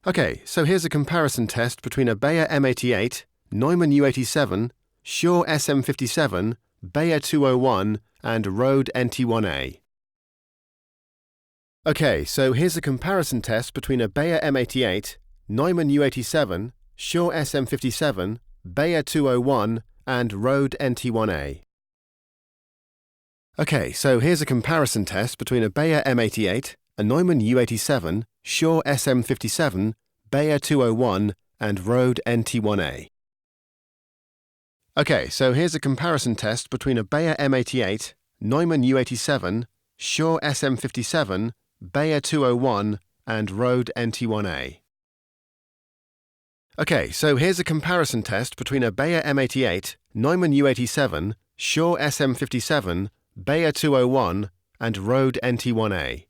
Okay, so here's a comparison test between a Beyer M88, Neumann U87, Shure SM57, Beyer 201, and Rode NT1A. Okay, so here's a comparison test between a Beyer M88, Neumann U87, Shure SM57, Beyer 201, and Rode NT1A. Okay, so here's a comparison test between a Beyer M88, a Neumann U87, Shure SM57, Beyer 201, and Rode NT1A. Okay, so here's a comparison test between a Beyer M88, Neumann U87, Shure SM57, Beyer 201, and Rode NT1A. Okay, so here's a comparison test between a Beyer M88, Neumann U87, Shure SM57, Beyer 201, and Rode NT1A.